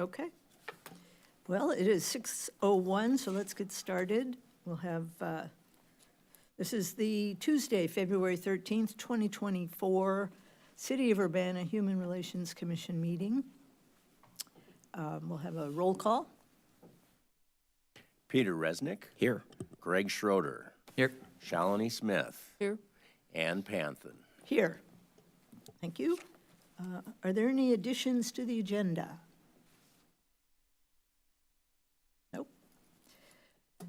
Okay. Well, it is 6:01, so let's get started. We'll have, this is the Tuesday, February 13th, 2024, City of Urbana Human Relations Commission meeting. We'll have a roll call. Peter Resnick. Here. Greg Schroeder. Here. Shalini Smith. Here. Ann Panthen. Here. Thank you. Are there any additions to the agenda? Nope.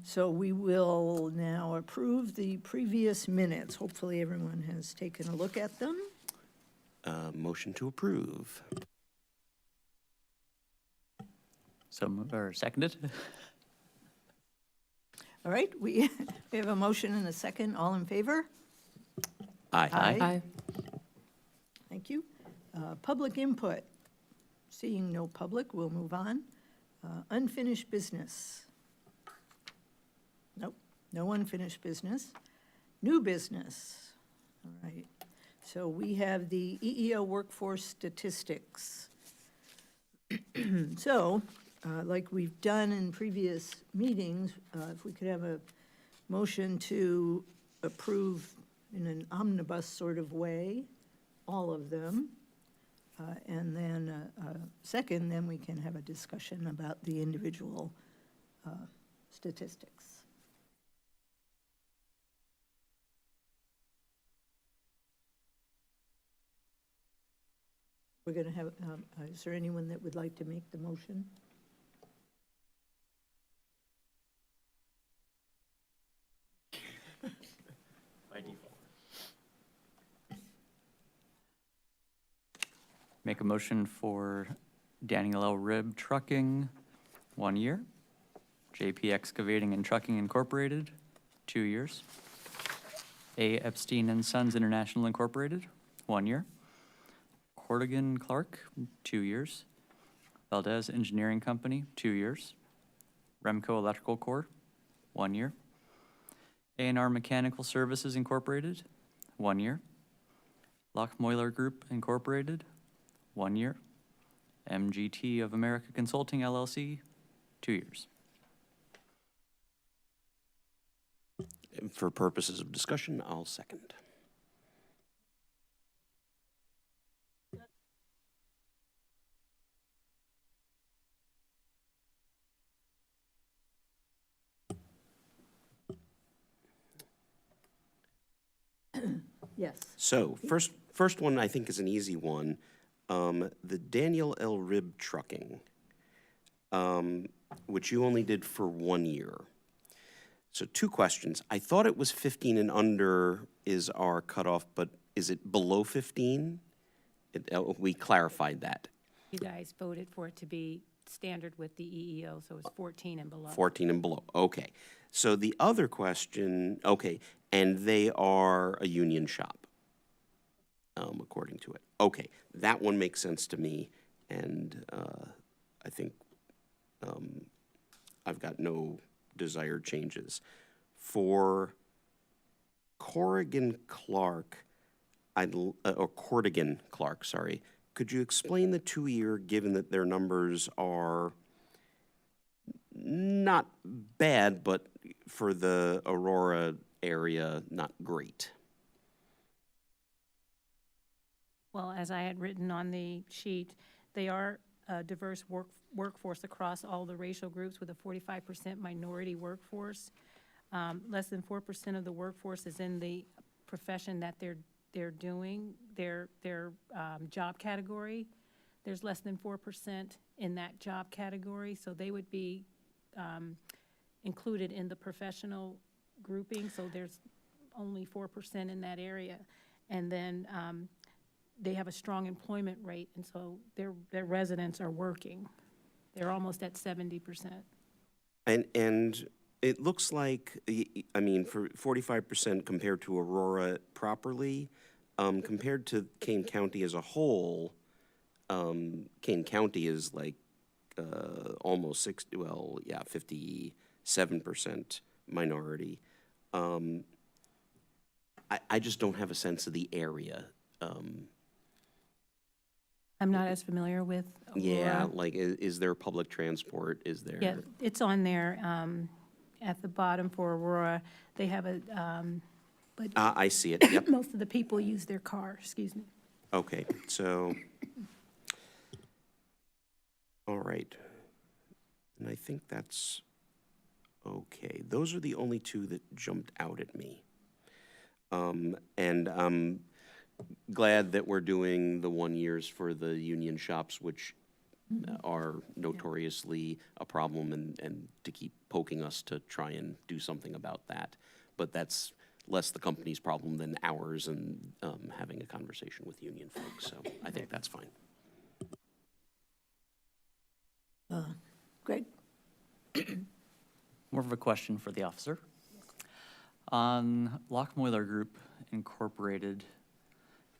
So we will now approve the previous minutes. Hopefully everyone has taken a look at them. Motion to approve. Or seconded? All right, we have a motion and a second. All in favor? Aye. Aye. Thank you. Public input. Seeing no public, we'll move on. Unfinished business. Nope, no unfinished business. New business. All right. So we have the EEO workforce statistics. So, like we've done in previous meetings, if we could have a motion to approve in an omnibus sort of way, all of them, and then second, then we can have a discussion about the individual statistics. We're going to have, is there anyone that would like to make the motion? By default. Make a motion for Daniel L. Ribb Trucking, 1 year. JP Excavating and Trucking Incorporated, 2 years. A. Epstein and Sons International Incorporated, 1 year. Cordigan Clark, 2 years. Valdez Engineering Company, 2 years. Remco Electrical Corp., 1 year. A&R Mechanical Services Incorporated, 1 year. Lockmoiler Group Incorporated, 1 year. MGT of America Consulting LLC, 2 years. For purposes of discussion, I'll second. Yes. So, first one I think is an easy one. The Daniel L. Ribb Trucking, which you only did for 1 year. So 2 questions. I thought it was 15 and under is our cutoff, but is it below 15? We clarified that. You guys voted for it to be standard with the EEO, so it's 14 and below. 14 and below, okay. So the other question, okay, and they are a union shop, according to it. Okay, that one makes sense to me, and I think I've got no desired changes. For Corrigan Clark, or Cordigan Clark, sorry, could you explain the 2 year, given that their numbers are not bad, but for the Aurora area, not great? Well, as I had written on the sheet, they are a diverse workforce across all the racial groups with a 45% minority workforce. Less than 4% of the workforce is in the profession that they're doing, their job category. There's less than 4% in that job category, so they would be included in the professional grouping, so there's only 4% in that area. And then they have a strong employment rate, and so their residents are working. They're almost at 70%. And it looks like, I mean, for 45% compared to Aurora properly, compared to Kane County as a whole, Kane County is like almost 60, well, yeah, 57% minority. I just don't have a sense of the area. I'm not as familiar with Yeah, Aurora. like, is there public transport? Is there? Yeah, it's on there, at the bottom for Aurora. They have a, but I see it, yep. most of the people use their car, excuse me. Okay, so, all right. And I think that's okay. Those are the only two that jumped out at me. And I'm glad that we're doing the 1 years for the union shops, which are notoriously a problem, and to keep poking us to try and do something about that. But that's less the company's problem than ours, and having a conversation with union folks, so I think that's fine. Greg? More of a question for the officer. On Lockmoiler Group Incorporated,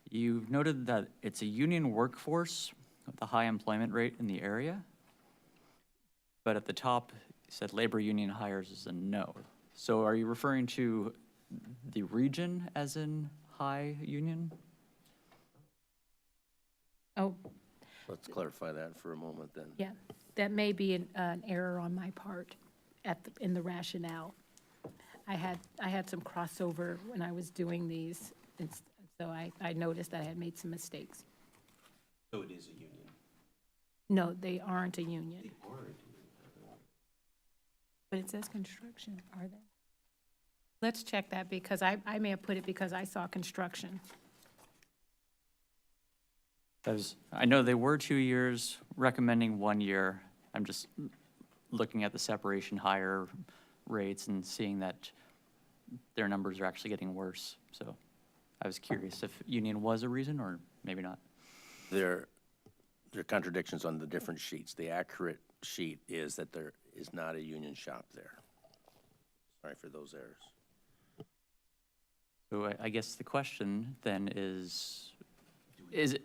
you've noted that it's a union workforce with a high employment rate in the area. But at the top, you said labor union hires is a no. So are you referring to the region as in high union? Oh, Let's clarify that for a moment then. yeah, that may be an error on my part in the rationale. I had some crossover when I was doing these, and so I noticed that I had made some mistakes. So it is a union. No, they aren't a union. But it says construction, are they? Let's check that, because I may have put it because I saw construction. I know they were 2 years, recommending 1 year. I'm just looking at the separation hire rates and seeing that their numbers are actually getting worse. So I was curious if union was a reason or maybe not. There are contradictions on the different sheets. The accurate sheet is that there is not a union shop there. Sorry for those errors. So I guess the question then is it,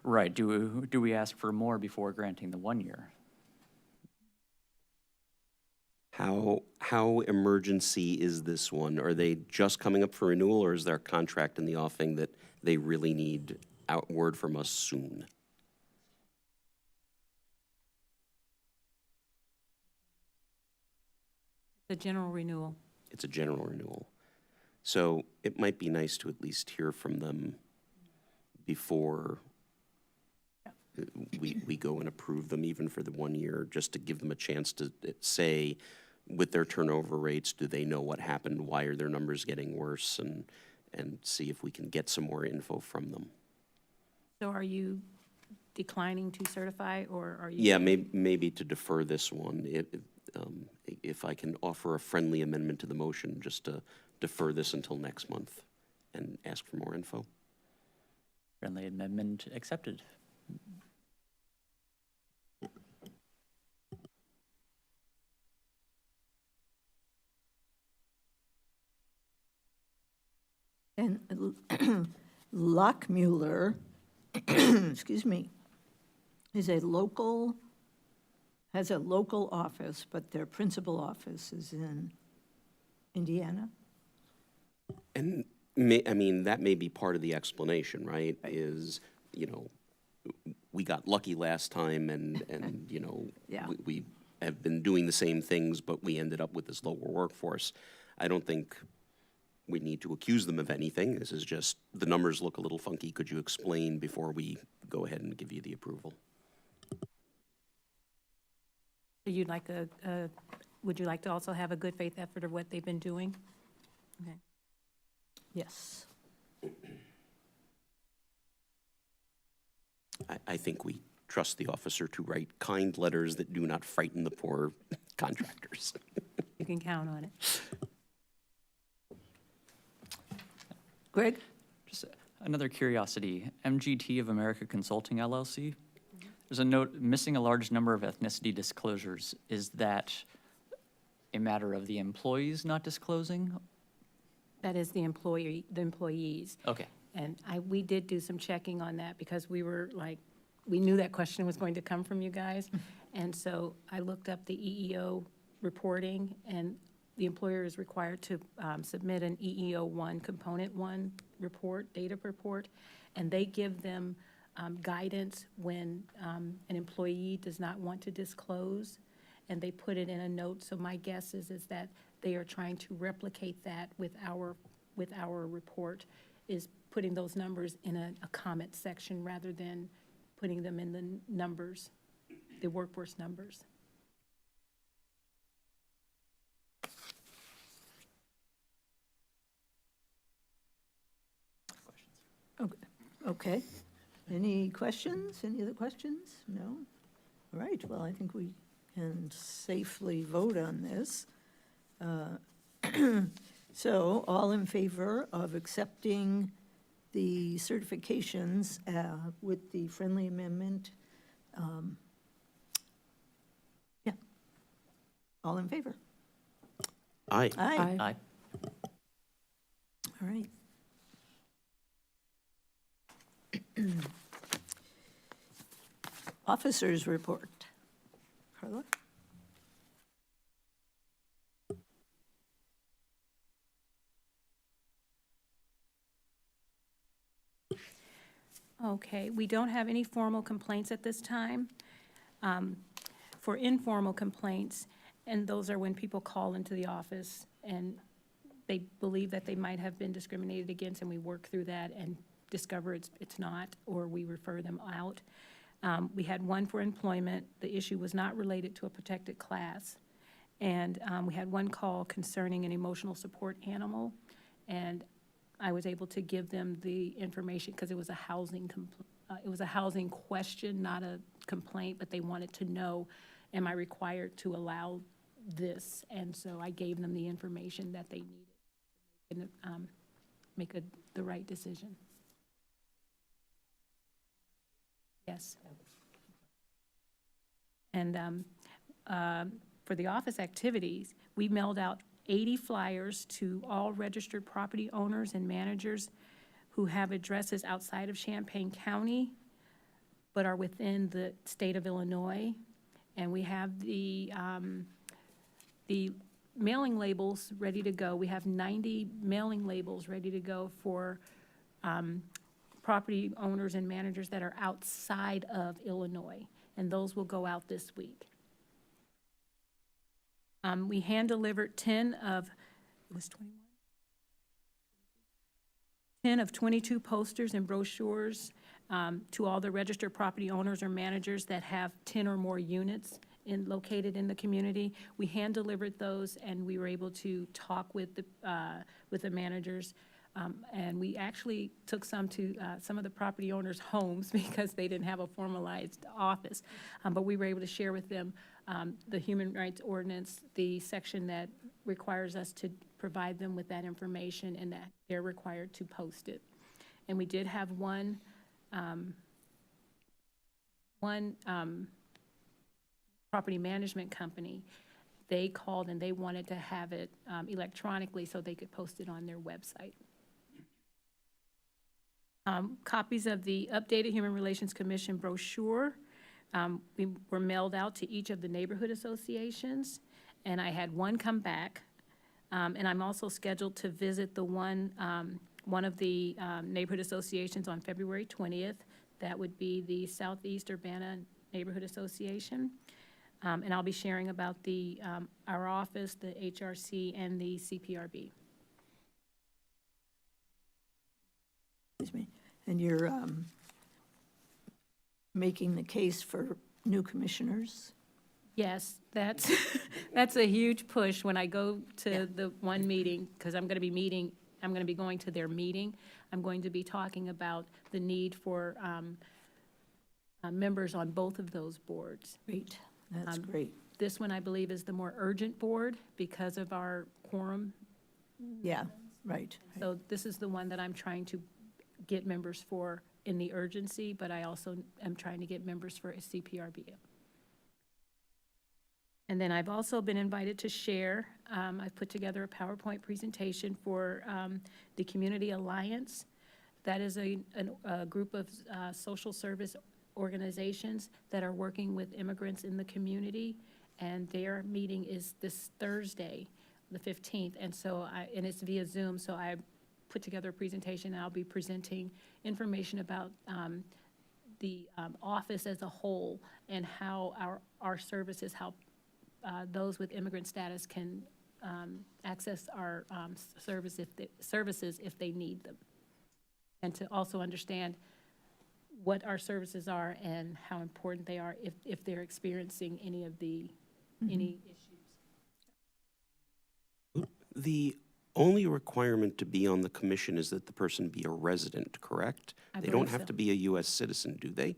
right, do we ask for more before granting the 1 year? How emergency is this one? Are they just coming up for renewal, or is there a contract in the offing that they really need word from us soon? The general renewal. It's a general renewal. So it might be nice to at least hear from them before we go and approve them, even for the 1 year, just to give them a chance to say, with their turnover rates, do they know what happened? Why are their numbers getting worse? And see if we can get some more info from them. So are you declining to certify, or are you? Yeah, maybe to defer this one, if I can offer a friendly amendment to the motion, just to defer this until next month and ask for more info. Friendly amendment accepted. And Lockmuller, excuse me, has a local office, but their principal office is in Indiana. And I mean, that may be part of the explanation, right? Is, we got lucky last time and Yeah. we have been doing the same things, but we ended up with this lower workforce. I don't think we need to accuse them of anything. This is just, the numbers look a little funky. Could you explain before we go ahead and give you the approval? So you'd like would you like to also have a good faith effort of what they've been doing? Okay. Yes. I think we trust the officer to write kind letters that do not frighten the poor contractors. You can count on it. Greg? Just another curiosity, MGT of America Consulting LLC. There's a note, missing a large number of ethnicity disclosures. Is that a matter of the employees not disclosing? That is the employees. Okay. And we did do some checking on that, because we knew that question was going to come from you guys. And so I looked up the EEO reporting, and the employer is required to submit an EEO 1, Component 1 report, data report, and they give them guidance when an employee does not want to disclose, and they put it in a note. So my guess is that they are trying to replicate that with our report, is putting those numbers in a comment section rather than putting them in the numbers, the workforce numbers. Okay. Any questions? Any other questions? No? All right, well, I think we can safely vote on this. So, all in favor of accepting the certifications with the friendly amendment? Yeah. All in favor? Aye. Aye. Aye. All right. Officers' report. Carla? Okay, we don't have any formal complaints at this time. For informal complaints, and those are when people call into the office and they believe that they might have been discriminated against, and we work through that and discover it's not, or we refer them out. We had one for employment. The issue was not related to a protected class. And we had one call concerning an emotional support animal, and I was able to give them the information because it was a housing question, not a complaint, but they wanted to know, am I required to allow this? And so I gave them the information that they needed to make the right decision. Yes. And for the office activities, we mailed out 80 flyers to all registered property owners and managers who have addresses outside of Champaign County, but are within the state of Illinois. And we have the mailing labels ready to go. We have 90 mailing labels ready to go for property owners and managers that are outside of Illinois, and those will go out this week. We hand-delivered 10 of 22 posters and brochures to all the registered property owners or managers that have 10 or more units located in the community. We hand-delivered those, and we were able to talk with the managers. And we actually took some to some of the property owners' homes because they didn't have a formalized office. But we were able to share with them the Human Rights Ordinance, the section that requires us to provide them with that information, and that they're required to post it. And we did have one property management company. They called and they wanted to have it electronically so they could post it on their website. Copies of the updated Human Relations Commission brochure we were mailed out to each of the neighborhood associations, and I had one come back. And I'm also scheduled to visit the one of the neighborhood associations on February 20th. That would be the Southeast Urbana Neighborhood Association. And I'll be sharing about our office, the HRC, and the CPRB. Excuse me. And you're making the case for new commissioners? Yes, that's a huge push when I go to the one meeting, because I'm going to be going to their meeting. I'm going to be talking about the need for members on both of those boards. Great, that's great. This one, I believe, is the more urgent board because of our quorum. Yeah, right. So this is the one that I'm trying to get members for in the urgency, but I also am trying to get members for CPRB. And then I've also been invited to share. I've put together a PowerPoint presentation for the Community Alliance. That is a group of social service organizations that are working with immigrants in the community, and their meeting is this Thursday, the 15th, and it's via Zoom. So I put together a presentation, and I'll be presenting information about office as a whole and how our services help those with immigrant status can access our services if they need them. And to also understand what our services are and how important they are if they're experiencing any issues. The only requirement to be on the commission is that the person be a resident, correct? I They don't believe have so. to be a U.S. citizen, do they?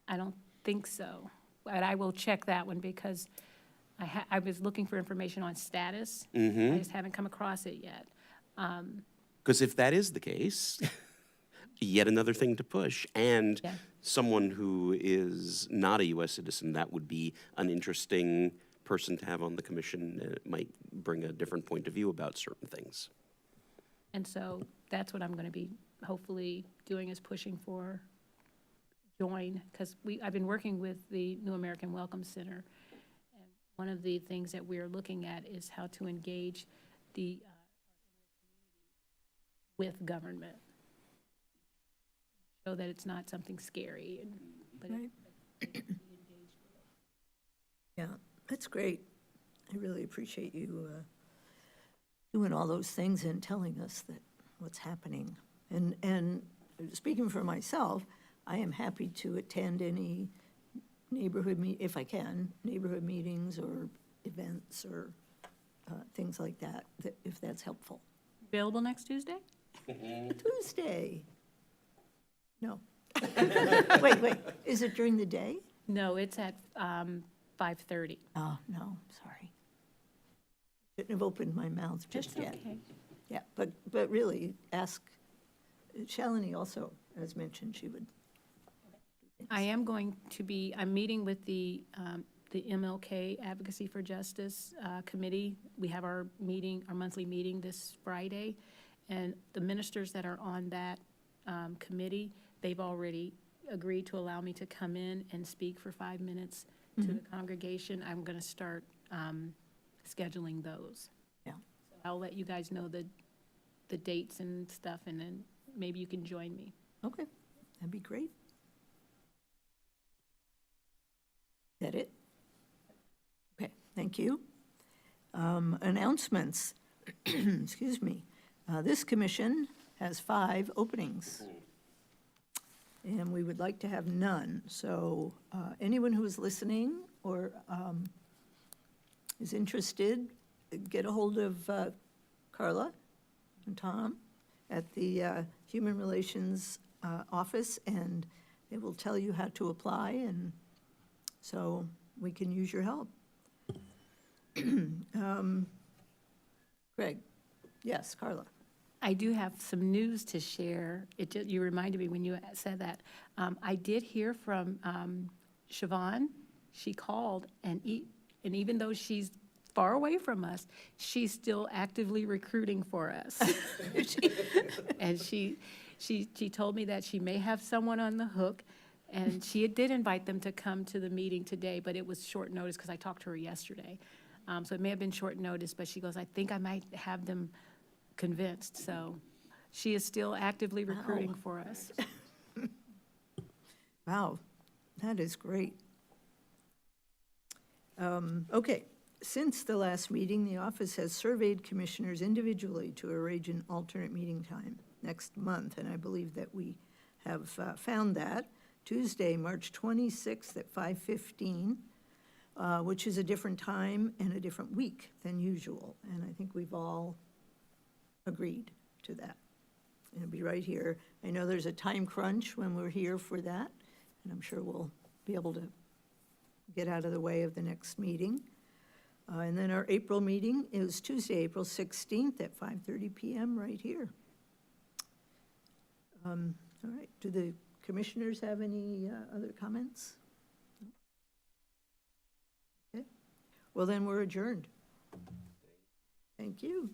I don't think so, but I will check that one because I was looking for information on status. I just haven't come across it yet. Because if that is the case, yet another thing to push. And Yeah. someone who is not a U.S. citizen, that would be an interesting person to have on the commission. It might bring a different point of view about certain things. And so that's what I'm going to be hopefully doing is pushing for join, because I've been working with the New American Welcome Center. And one of the things that we're looking at is how to engage the with government, so that it's not something scary, but Right. Yeah, that's great. I really appreciate you doing all those things and telling us that what's happening. And speaking for myself, I am happy to attend any if I can, neighborhood meetings or events or things like that, if that's helpful. available next Tuesday? Tuesday. No. Wait, is it during the day? No, it's at 5:30. Oh, no, sorry. Shouldn't have opened my mouth just That's yet. okay. Yeah, but really, ask, Shalini also, as mentioned, she would. I am going to be, I'm meeting with the MLK Advocacy for Justice Committee. We have our meeting, our monthly meeting this Friday, and the ministers that are on that committee, they've already agreed to allow me to come in and speak for 5 minutes to the congregation. I'm going to start scheduling those. Yeah. I'll let you guys know the dates and stuff, and then maybe you can join me. Okay, that'd be great. That it? Okay, thank you. Announcements, excuse me. This commission has 5 openings, and we would like to have none. So anyone who is listening or is interested, get a hold of Carla and Tom at the Human Relations Office, and they will tell you how to apply, and so we can use your help. Greg? Yes, Carla? I do have some news to share. You reminded me when you said that. I did hear from Siobhan. She called, and even though she's far away from us, she's still actively recruiting for us. And she told me that she may have someone on the hook, and she did invite them to come to the meeting today, but it was short notice because I talked to her yesterday. So it may have been short notice, but she goes, I think I might have them convinced. So she is still actively recruiting for us. Wow, that is great. Okay, since the last meeting, the office has surveyed commissioners individually to arrange an alternate meeting time next month, and I believe that we have found that. Tuesday, March 26th at 5:15, which is a different time and a different week than usual, and I think we've all agreed to that. It'll be right here. I know there's a time crunch when we're here for that, and I'm sure we'll be able to get out of the way of the next meeting. And then our April meeting is Tuesday, April 16th at 5:30 PM right here. All right, do the commissioners have any other comments? Okay, well then we're adjourned. Thank you.